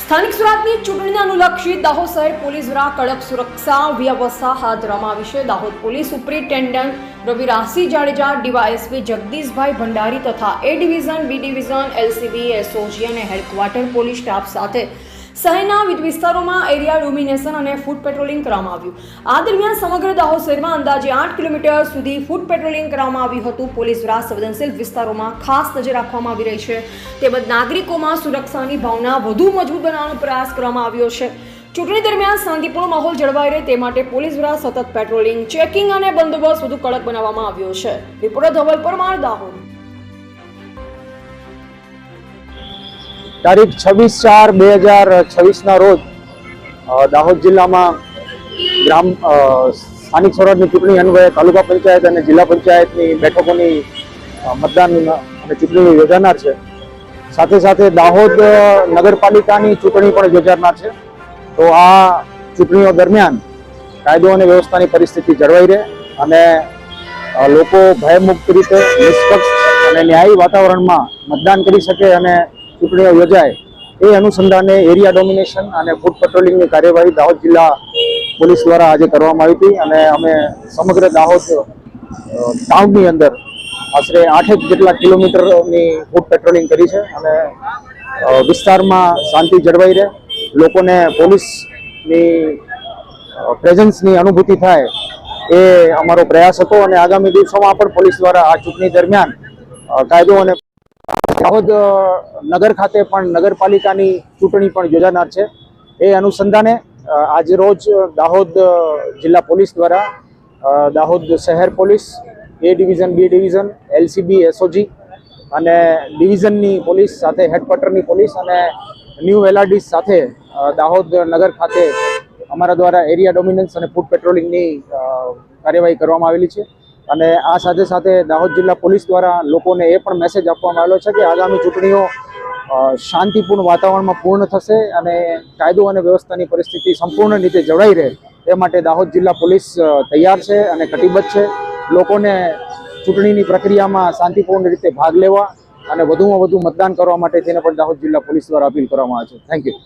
સ્થાનિક સ્વરાજની ચૂંટણીને અનુલક્ષી દાહોદ શહેર પોલીસ દ્વારા કડક સુરક્ષા વ્યવસ્થા હાથ ધરવામાં આવી છે। Dahod police superintendent Ravirajsinh Jadeja, DySP Jagdishbhai Bhandari તથા A division, B division, LCB, SOG અને હેડક્વાર્ટર પોલીસ સ્ટાફ સાથે શહેરના વિવિધ વિસ્તારોમાં એરિયા ડોમિનેશન અને ફૂટ પેટ્રોલિંગ કરવામાં આવ્યું। આ દરમિયાન સમગ્ર દાહોદ શહેરમાં અંદાજે 8 કિલોમીટર સુધી ફૂટ પેટ્રોલિંગ કરવામાં આવ્યું હતું। પોલીસ દ્વારા સંવેદનશીલ વિસ્તારોમાં ખાસ નજર રાખવામાં આવી રહી છે, તેમજ નાગરિકોમાં સુરક્ષાની ભાવના વધુ મજબૂત બનાવવાનો પ્રયાસ કરવામાં આવ્યો છે। ચૂંટણી દરમિયાન શાંતિપૂર્ણ માહોલ જળવાઈ રહે તે માટે પોલીસ દ્વારા સતત પેટ્રોલિંગ, ચેકિંગ અને બંદોબસ્ત વધુ કડક બનાવવામાં આવ્યો છે। રિપોર્ટર ધવલ પરમાર, દાહોદ। તારીખ 26/4/2026 ના રોજ દાહોદ જિલ્લામાં સ્થાનિક સ્વરાજની ચૂંટણી અન્વયે તાલુકા પંચાયત અને જિલ્લા પંચાયતની બેઠકોની મતદાન અને ચૂંટણી યોજાનાર છે। સાથે સાથે દાહોદ નગરપાલિકાની ચૂંટણી પણ યોજાનાર છે। તો આ ચૂંટણીઓ દરમિયાન કાયદો અને વ્યવસ્થાની પરિસ્થિતિ જળવાઈ રહે અને લોકો ભયમુક્ત રીતે નિષ્પક્ષ અને ન્યાયી વાતાવરણમાં મતદાન કરી શકે અને ચૂંટણીઓ યોજાય એ અનુસંધાને એરિયા ડોમિનેશન અને ફૂટ પેટ્રોલિંગની કાર્યવાહી દાહોદ જિલ્લા પોલીસ દ્વારા આજે કરવામાં આવી હતી અને અમે સમગ્ર દાહોદ ટાઉનની અંદર આશરે 8 જેટલા કિલોમીટરની ફૂટ પેટ્રોલિંગ કરી છે અને વિસ્તારમાં શાંતિ જળવાઈ રહે, લોકોને પોલીસની પ્રેઝન્સની અનુભૂતિ થાય એ અમારો પ્રયાસ હતો અને આગામી દિવસોમાં પણ પોલીસ દ્વારા આ ચૂંટણી દરમિયાન કાયદો અને દાહોદ નગર ખાતે પણ નગરપાલિકાની ચૂંટણી પણ યોજાનાર છે। એ અનુસંધાને આજે રોજ દાહોદ જિલ્લા પોલીસ દ્વારા દાહોદ શહેર police, A division, B division, LCB, SOG અને ડિવિઝનની પોલીસ સાથે હેડક્વાર્ટરની પોલીસ અને ન્યૂ એલઆરડી સાથે દાહોદ નગર ખાતે અમારા દ્વારા એરિયા ડોમિનન્સ અને ફૂટ પેટ્રોલિંગની કાર્યવાહી કરવામાં આવેલી છે। અને આ સાથે સાથે દાહોદ જિલ્લા પોલીસ દ્વારા લોકોને એ પણ મેસેજ આપવામાં આવેલો છે કે આગામી ચૂંટણીઓ શાંતિપૂર્ણ વાતાવરણમાં પૂર્ણ થશે અને કાયદો અને વ્યવસ્થાની પરિસ્થિતિ સંપૂર્ણ રીતે જળવાઈ રહે એ માટે દાહોદ જિલ્લા પોલીસ તૈયાર છે અને કટિબદ્ધ છે। લોકોને ચૂંટણીની પ્રક્રિયામાં શાંતિપૂર્ણ રીતે ભાગ લેવા અને વધુમાં વધુ મતદાન કરવા માટે તેને પણ દાહોદ જિલ્લા પોલીસ દ્વારા અપીલ કરવામાં આવે છે। Thank you.